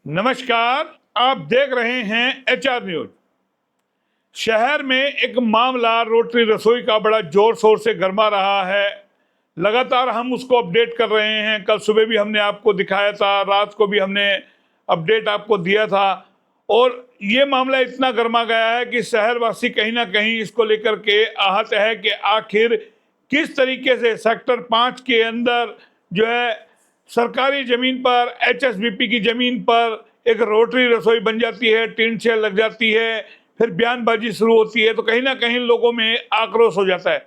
नमस्कार। आप देख रहे हैं एचआर न्यूज। शहर में एक मामला रोटरी रसोई का बड़ा जोर शोर से गरमा रहा है। लगातार हम उसको अपडेट कर रहे हैं। कल सुबह भी हमने आपको दिखाया था, रात को भी हमने अपडेट आपको दिया था। और ये मामला इतना गर्मा गया है कि शहरवासी कहीं ना कहीं इसको लेकर के आहत है कि आखिर किस तरीके से सेक्टर 5 के अंदर जो है सरकारी जमीन पर, एचएसबीपी की जमीन पर एक रोटरी रसोई बन जाती है, टीन शेड लग जाती है, फिर बयानबाजी शुरू होती है। तो कहीं ना कहीं लोगों में आक्रोश हो जाता है।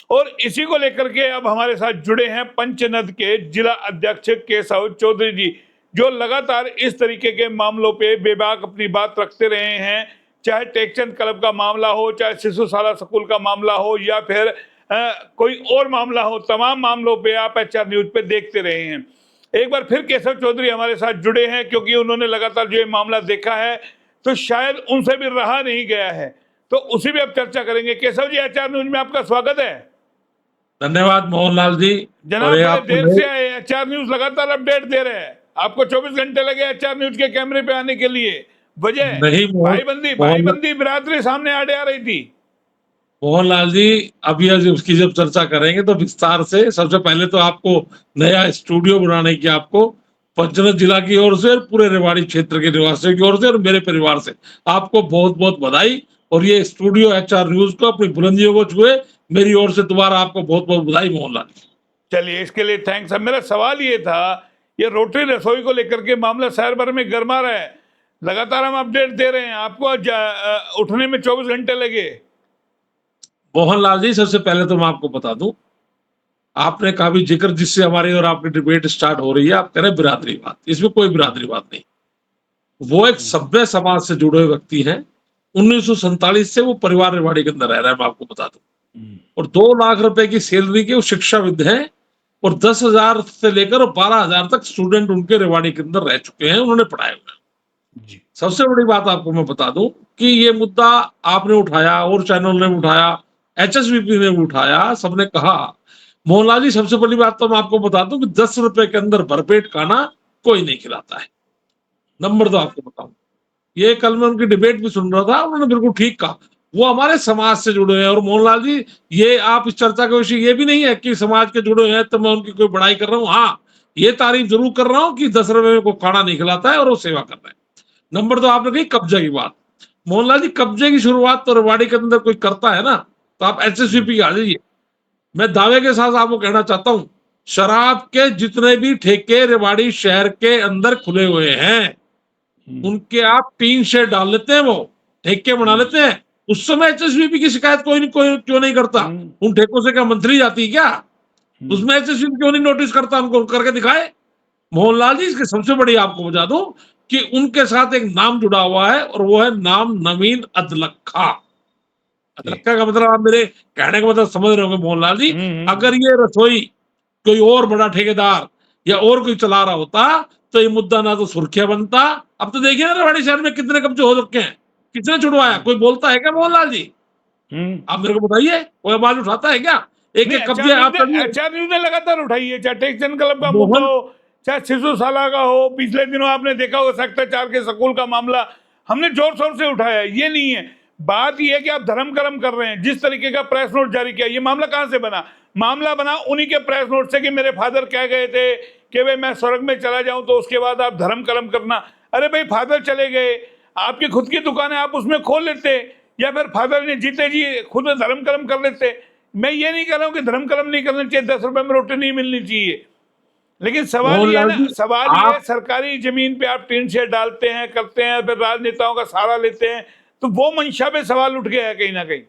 और इसी को लेकर के अब हमारे साथ जुड़े हैं पंचनद के जिला अध्यक्ष केशव चौधरी जी, जो लगातार इस तरीके के मामलों पे बेबाक अपनी बात रखते रहे हैं। चाहे टेकचंद क्लब का मामला हो, चाहे शिशुशाला स्कूल का मामला हो, या फिर कोई और मामला हो, तमाम मामलों पे आप एचआर न्यूज पे देखते रहे हैं। एक बार फिर केशव चौधरी हमारे साथ जुड़े हैं, क्योंकि उन्होंने लगातार जो ये मामला देखा है तो शायद उनसे भी रहा नहीं गया है। तो उसी भी अब चर्चा करेंगे। केशव जी, एचआर न्यूज में आपका स्वागत है। धन्यवाद मोहनलाल जी। जनाब, और ये बड़े आपको देर से आए। एचआर न्यूज लगातार अपडेट दे रहे हैं। आपको 24 घंटे लगे एचआर न्यूज के कैमरे पे आने के लिए। वजह नहीं भाईबंदी बिरादरी सामने आड़े आ रही थी। मोहनलाल जी, अभी आज उसकी जब चर्चा करेंगे तो विस्तार से। सबसे पहले तो आपको नया स्टूडियो बनाने की, आपको पंचनद जिला की ओर से और पूरे रेवाड़ी क्षेत्र के निवासियों की ओर से और मेरे परिवार से आपको बहुत बहुत बधाई। और ये स्टूडियो एचआर न्यूज को अपनी बुलंदियों को छुए, मेरी ओर से दोबारा आपको बहुत बहुत बधाई मोहनलाल जी। चलिए, इसके लिए थैंक्स। अब मेरा सवाल ये था, ये रोटरी रसोई को लेकर के मामला शहर भर में गर्मा रहा है। लगातार हम अपडेट दे रहे हैं। आपको उठने में 24 घंटे लगे। मोहनलाल जी, सबसे पहले तो मैं आपको बता दूं, आपने कहा भी जिक्र जिससे हमारी और आपकी डिबेट स्टार्ट हो रही है, आप कह रहे बिरादरी बात। इसमें कोई बिरादरी बात नहीं। वो एक सभ्य समाज से जुड़े हुए व्यक्ति हैं। 1947 से वो परिवार रेवाड़ी के अंदर रह रहा है, मैं आपको बता दूं। और 2 लाख रुपए की सैलरी के वो शिक्षाविद हैं। और 10,000 से लेकर 12,000 तक स्टूडेंट उनके रेवाड़ी के अंदर रह चुके हैं, उन्होंने पढ़ाए हुए हैं। सबसे बड़ी बात आपको मैं बता दूं कि ये मुद्दा आपने उठाया और चैनल ने उठाया, एचएसवीपी ने उठाया, सबने कहा। मोहनलाल जी, सबसे बड़ी बात तो मैं आपको बता दूं कि 10 रुपए के अंदर भरपेट खाना कोई नहीं खिलाता है। नंबर 2 आपको बताऊं, ये कल मैं उनकी डिबेट भी सुन रहा था, उन्होंने बिल्कुल ठीक कहा। वो हमारे समाज से जुड़े हैं। और मोहनलाल जी, ये आप इस चर्चा का विषय ये भी नहीं है कि समाज के जुड़े हैं तो मैं उनकी कोई बड़ाई कर रहा हूँ। हाँ, ये तारीफ जरूर कर रहा हूँ कि 10 रुपए में को खाना नहीं खिलाता है और वो सेवा कर रहा है। नंबर 2 आपने कही कब्जे की बात। मोहनलाल जी, कब्जे की शुरुआत तो रेवाड़ी के अंदर कोई करता है ना, तो आप एचएसवीपी आ जाइए। मैं दावे के साथ आपको कहना चाहता हूं, शराब के जितने भी ठेके रेवाड़ी शहर के अंदर खुले हुए हैं, उनके आप टीन शेड डाल लेते हैं, वो ठेके बना लेते हैं। उस समय एचएसवीपी की शिकायत कोई क्यों नहीं करता? उन ठेकों से क्या मंत्री जाती है क्या? उसमें एचएसवीपी क्यों नहीं नोटिस करता? उनको करके दिखाए। मोहनलाल जी, इसकी सबसे बड़ी आपको बता दूं कि उनके साथ एक नाम जुड़ा हुआ है और वो है नाम नवीन अदलखा। अदलखा का मतलब आप मेरे कहने का मतलब समझ रहे होंगे मोहनलाल जी। अगर ये रसोई कोई और बड़ा ठेकेदार या और कोई चला रहा होता तो ये मुद्दा ना तो सुर्खियां बनता। अब तो देखिए ना, रेवाड़ी शहर में कितने कब्जे हो रखे हैं, किसने छुड़वाया? कोई बोलता है क्या मोहनलाल जी? आप मेरे को बताइए, कोई आवाज उठाता है क्या? एक एक कब्जे आप एचआर न्यूज ने लगातार उठाई है, चाहे टेक्सटाइल क्लब का मुद्दा मोहन हो, चाहे शिशुशाला का हो। पिछले दिनों आपने देखा होगा सेक्टर 4 के स्कूल का मामला हमने जोर शोर से उठाया। ये नहीं है बात, यह है कि आप धर्म कर्म कर रहे हैं। जिस तरीके का प्रेस नोट जारी किया, ये मामला कहां से बना? मामला बना उन्हीं के प्रेस नोट से कि मेरे फादर कह गए थे कि भाई मैं स्वर्ग में चला जाऊं तो उसके बाद आप धर्म कर्म करना। अरे भाई, फादर चले गए, आपकी खुद की दुकान है, आप उसमें खोल लेते, या फिर फादर ने जीते जी खुद धर्म कर्म कर लेते। मैं ये नहीं कह रहा हूं कि धर्म कर्म नहीं करना चाहिए, 10 रुपए में रोटी नहीं मिलनी चाहिए। लेकिन सवाल ये है ना, सवाल ये, सरकारी जमीन पे आप टीन शेड डालते हैं, करते हैं, फिर राजनेताओं का सहारा लेते हैं, तो वो मंशा पे सवाल उठ गया है कहीं ना कहीं।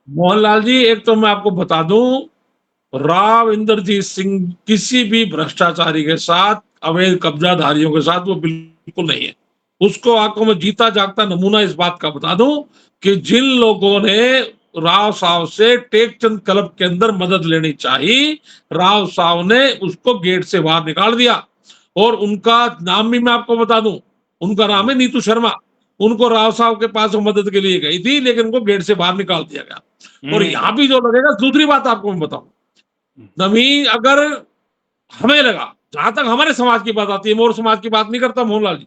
मोहनलाल जी, एक तो मैं आपको बता दूं, राव इंद्रजीत सिंह किसी भी भ्रष्टाचारी के साथ, अवैध कब्जाधारियों के साथ वो बिल्कुल नहीं है। उसको आंखों में जीता जागता नमूना इस बात का बता दूं कि जिन लोगों ने राव साहब से टेकचंद क्लब के अंदर मदद लेनी चाहिए, राव साहब ने उसको गेट से बाहर निकाल दिया। और उनका नाम भी मैं आपको बता दूं, उनका नाम है नीतू शर्मा। उनको राव साहब के पास मदद के लिए गई थी, लेकिन उनको गेट से बाहर निकाल दिया गया। और यहां भी जो लगेगा, दूसरी बात आपको मैं बताऊं, नवीन, अगर हमें लगा, जहां तक हमारे समाज की बात आती है, मोर समाज की बात नहीं करता मोहनलाल जी,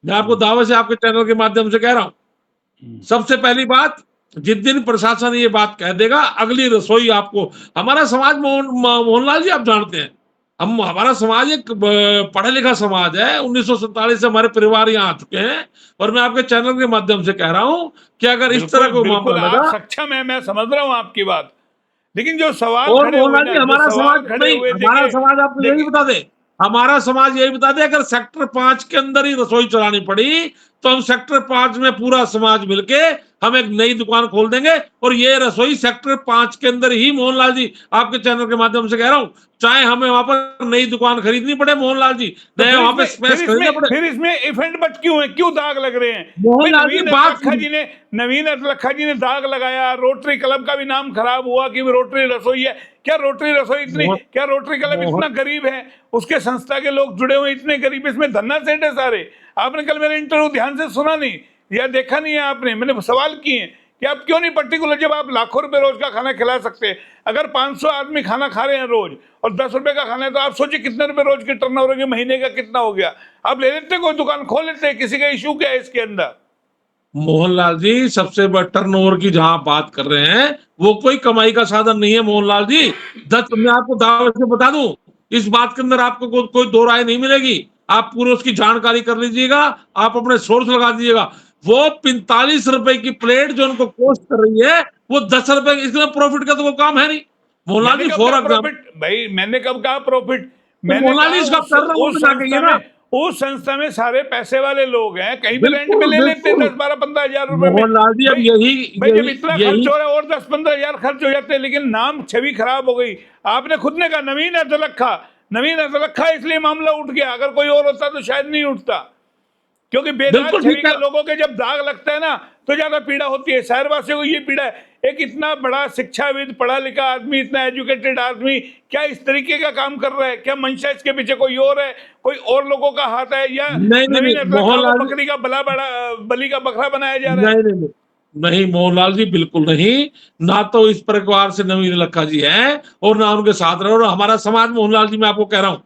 मैं आपको दावे से आपके चैनल के माध्यम से कह रहा हूं। सबसे पहली बात, जिस दिन प्रशासन ये बात कह देगा, अगली रसोई आपको, हमारा समाज मोहनलाल जी आप जानते हैं, हमारा समाज एक पढ़ा लिखा समाज है। 1947 से हमारे परिवार यहाँ आ चुके हैं, और मैं आपके चैनल के माध्यम से कह रहा हूं कि अगर इस तरह कोई बिल्कुल मामला आप लगा, सक्षम है, मैं समझ रहा हूं आपकी बात, लेकिन जो सवाल और खड़े हुए मोहनलाल जी ना, हमारा जो सवाल समाज खड़े नहीं, हुए, हमारा देखिए समाज आपको यही देखिए बता दे, हमारा समाज यही बता दे, अगर सेक्टर 5 के अंदर ही रसोई चलानी पड़ी तो हम सेक्टर 5 में पूरा समाज मिलके हम एक नई दुकान खोल देंगे, और ये रसोई सेक्टर 5 के अंदर ही, मोहनलाल जी आपके चैनल के माध्यम से कह रहा हूं, चाहे हमें वहां पर नई दुकान खरीदनी पड़े मोहनलाल जी, तो नए वहां पे स्पेस खरीदना पड़े। फिर इसमें इफेंट बट क्यों है, क्यों दाग लग रहे हैं भाई? मोहनलाल जी बात नवीन अतलखा जी ने दाग लगाया, रोटरी क्लब का भी नाम खराब हुआ कि रोटरी रसोई है। क्या रोटरी रसोई इतनी, मोहन क्या रोटरी क्लब इतना गरीब है? उसके संस्था के लोग जुड़े हुए इतने गरीब, इसमें धन्ना सेठ है सारे। आपने कल मेरा इंटरव्यू ध्यान से सुना नहीं या देखा नहीं है आपने? मैंने सवाल किए कि आप क्यों नहीं पर्टिकुलर, जब आप लाखों रुपए रोज का खाना खिला सकते हैं, अगर 500 आदमी खाना खा रहे हैं रोज और 10 रुपए का खाना है, तो आप सोचिए कितने रुपए रोज के टर्नओवर के महीने का कितना हो गया। आप ले लेते, कोई दुकान खोल लेते, किसी का इशू क्या है इसके अंदर? मोहनलाल जी, सबसे बड़ा टर्नओवर की जहां बात कर रहे हैं, वो कोई कमाई का साधन नहीं है मोहनलाल जी। मैं आपको दावे से बता दूं, इस बात के अंदर आपको कोई दो राय नहीं मिलेगी। आप पूरे उसकी जानकारी कर लीजिएगा, आप अपने सोर्स लगा दीजिएगा। वो 45 रुपए की प्लेट जो उनको कॉस्ट कर रही है, वो 10 रुपए, इसमें प्रॉफिट का तो कोई काम है नहीं मोहनलाल मैंने जी। कब फॉर कहा एग्जाम्पल, प्रॉफिट भाई? मैंने कब कहा प्रॉफिट? तो मैंने मोहनलाल जी कहा इसका उस कर रहा हूं उस ना, कहिए संस्था ना। में, उस संस्था में सारे पैसे वाले लोग हैं, कहीं भी रेंट पे बिल्कुल ले लेते हैं बिल्कुल 10-12-15 हजार रुपए में। मोहनलाल जी, अब भाई यही भाई जब यही इतना खर्च यही हो रहा है और 10-15 हजार खर्च हो जाते हैं, लेकिन नाम छवि खराब हो गई। आपने खुद ने कहा नवीन अतलखा, नवीन अतलखा, इसलिए मामला उठ गया। अगर कोई और होता तो शायद नहीं उठता, क्योंकि बेदाग बिल्कुल छवि ठीक है। के लोगों के जब दाग लगता है ना, तो ज्यादा पीड़ा होती है। शहरवासियों को ये पीड़ा है। एक इतना बड़ा शिक्षाविद, पढ़ा लिखा आदमी, इतना एजुकेटेड आदमी, क्या इस तरीके का काम कर रहा है? क्या मंशा इसके पीछे कोई और है, कोई और लोगों का हाथ है, या नहीं नहीं नवीन नहीं अतलखा को मोहनलाल जी, बकरी का बलि का बकरा बनाया जा रहा है? नहीं नहीं नहीं नहीं मोहनलाल जी, बिल्कुल नहीं। ना तो इस परिवार से नवीन लखा जी हैं, और ना उनके साथ रहे, और हमारा समाज, मोहनलाल जी मैं आपको कह रहा हूं,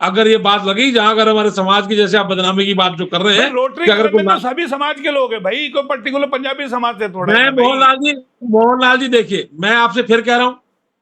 अगर ये बात लगी, जहां अगर हमारे समाज की, जैसे आप बदनामी की बात जो कर रहे भाई हैं रोटरी कि अगर क्लब कोई में तो सभी समाज के लोग हैं भाई, कोई पर्टिकुलर पंजाबी समाज से थोड़ा मैं है भाई। मोहनलाल जी देखिए, मैं आपसे फिर कह रहा हूं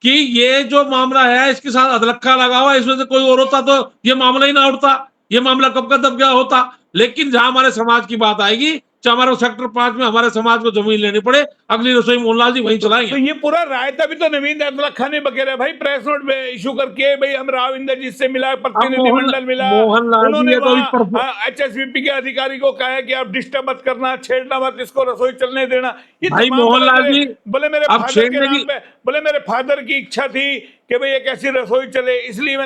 कि ये जो मामला है, इसके साथ अदरखा लगा हुआ, इसमें से कोई और होता तो ये मामला ही ना उठता, ये मामला कब का तब क्या होता। लेकिन जहां हमारे समाज की बात आएगी, चाहे हमारे सेक्टर 5 में हमारे समाज को जमीन लेनी पड़े, अगली रसोई मोहनलाल जी वहीं चलाएंगे। तो ये पूरा रायता भी तो नवीन अतलखा ने बकेरा भाई, प्रेस नोट में इशू करके, भाई हम राव इंद्रजीत से मिला, अब प्रतिनिधिमंडल मिला, मोहनलाल जी उन्होंने ये तो वहां HSVP के अधिकारी को कहा है कि आप डिस्टर्ब मत करना, छेड़ना मत, इसको रसोई चलने देना। ये भाई तमाम मोहनलाल जी, बोले मेरे अब फादर के छेड़ने नाम की, पे, बोले मेरे फादर की इच्छा थी कि भाई एक ऐसी रसोई चले, इसलिए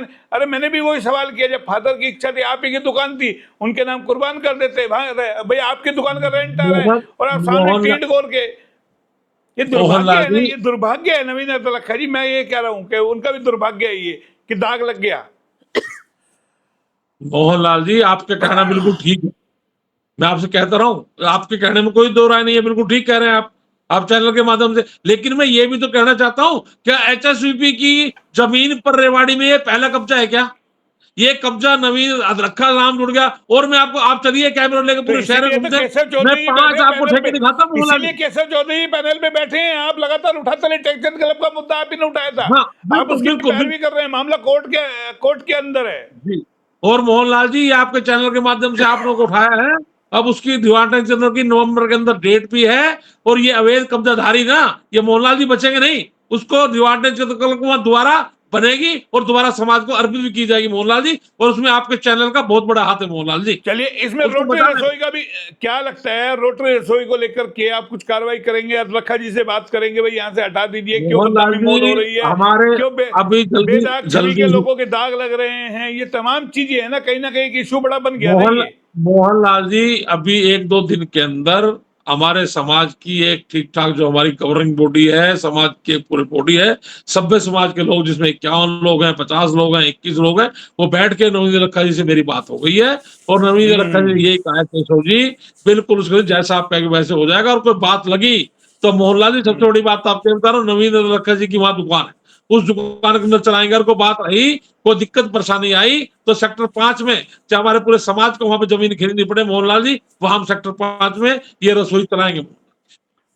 मैंने भी वही सवाल किया, जब फादर की इच्छा थी, आप ही की दुकान थी, उनके नाम कुर्बान कर देते भाई, आपकी दुकान का रेंट आ रहा है और आप सामने मोहन टींट गोर के। ये दुर्भाग्य मोहनलाल है ना, जी, ये दुर्भाग्य है नवीन अतलखा जी। मैं ये कह रहा हूं कि उनका भी दुर्भाग्य है ये कि दाग लग गया। मोहनलाल जी आपके कहना बिल्कुल ठीक है, मैं आपसे कहता रहा हूं, आपके कहने में कोई दो राय नहीं है, बिल्कुल ठीक कह रहे हैं आप चैनल के माध्यम से। लेकिन मैं ये भी तो कहना चाहता हूं, क्या HSVP की जमीन पर रेवाड़ी में ये पहला कब्जा है क्या? ये कब्जा नवीन अदरखा नाम जुड़ गया, और मैं आपको, आप चलिए कैमरा लेकर तो पूरे शहर में इसीलिए तो घूमते, केशव मैं चौधरी जी 5 बैठे आपको पैनल ठेके पे, दिखाता हूं मोहनलाल इसीलिए जी। केशव चौधरी जी पैनल पे बैठे हैं। आप लगातार उठाते रहे, टेक्सटाइल क्लब का मुद्दा आप ही ने उठाया था, हाँ आप बिल्कुल उसकी बिल्कुल पैरवी कर रहे हैं। मामला कोर्ट के अंदर है। जी। और मोहनलाल जी, ये आपके चैनल के माध्यम से आप लोगों को उठाया है, अब उसकी दीवान चंद्र की नवंबर के अंदर डेट भी है, और ये अवैध कब्जाधारी ना, ये मोहनलाल जी बचेंगे नहीं, उसको दीवान चंद्र दोबारा बनेगी और दोबारा समाज को अर्पित भी की जाएगी मोहनलाल जी, और उसमें आपके चैनल का बहुत बड़ा हाथ है मोहनलाल जी। चलिए, इसमें उसको रोटरी बताने रसोई का भी क्या लगता है? रोटरी रसोई को लेकर के आप कुछ कार्रवाई करेंगे? अतलखा जी से बात करेंगे, भाई यहाँ से हटा दीजिए, क्यों मोहनलाल बदनामी मौत हो जी रही है, हमारे क्यों अभी जल्दी बेदाग छवि के जल्दी लोगों के दाग लग रहे हैं? ये तमाम चीजें है ना कहीं एक इशू बड़ा बन गया ना ये। मोहनलाल जी, अभी 1-2 दिन के अंदर हमारे समाज की एक ठीक ठाक जो हमारी गवर्निंग बॉडी है, समाज की पूरी बॉडी है, सभ्य समाज के लोग, जिसमें 51 लोग हैं, 50 लोग हैं, 21 लोग हैं, वो बैठ के नवीन लखा जी से मेरी बात हो गई है, और नवीन लखा जी ने यही कहा है, केशव जी बिल्कुल उसके जैसा आप कहेंगे वैसे हो जाएगा। और कोई बात लगी तो मोहनलाल जी, सबसे बड़ी बात तो आपको बता रहा हूँ, नवीन लखा जी की वहां दुकान है, उस दुकान के अंदर चलाएंगे। और कोई बात रही, कोई दिक्कत परेशानी आई तो सेक्टर 5 में, चाहे हमारे पूरे समाज को वहां पे जमीन खरीदनी पड़े मोहनलाल जी, वहां हम सेक्टर 5 में ये रसोई चलाएंगे।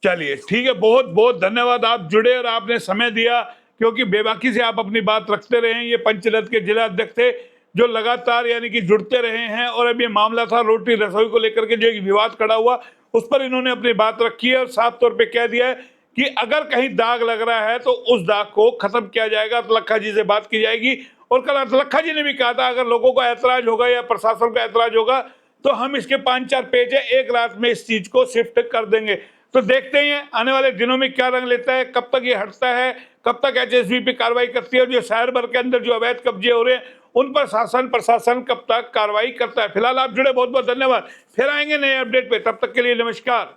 चलिए ठीक है, बहुत बहुत धन्यवाद, आप जुड़े और आपने समय दिया, क्योंकि बेबाकी से आप अपनी बात रखते रहे हैं। ये पंचरथ के जिला अध्यक्ष थे जो लगातार यानी कि जुड़ते रहे हैं, और अब ये मामला था रोटी रसोई को लेकर के जो एक विवाद खड़ा हुआ, उस पर इन्होंने अपनी बात रखी है और साफ तौर पे कह दिया है कि अगर कहीं दाग लग रहा है तो उस दाग को खत्म किया जाएगा। अतलखा जी से बात की जाएगी, और कल अतलखा जी ने भी कहा था अगर लोगों को ऐतराज होगा या प्रशासन का ऐतराज होगा तो हम इसके 5-4 पेज है, एक रात में इस चीज को शिफ्ट कर देंगे। तो देखते हैं आने वाले दिनों में क्या रंग लेता है, कब तक ये हटता है, कब तक एचएसबी कार्रवाई करती है, और जो शहर भर के अंदर जो अवैध कब्जे हो रहे हैं उन पर शासन प्रशासन कब तक कार्रवाई करता है। फिलहाल आप जुड़े, बहुत बहुत धन्यवाद। फिर आएंगे नए अपडेट पे, तब तक के लिए नमस्कार।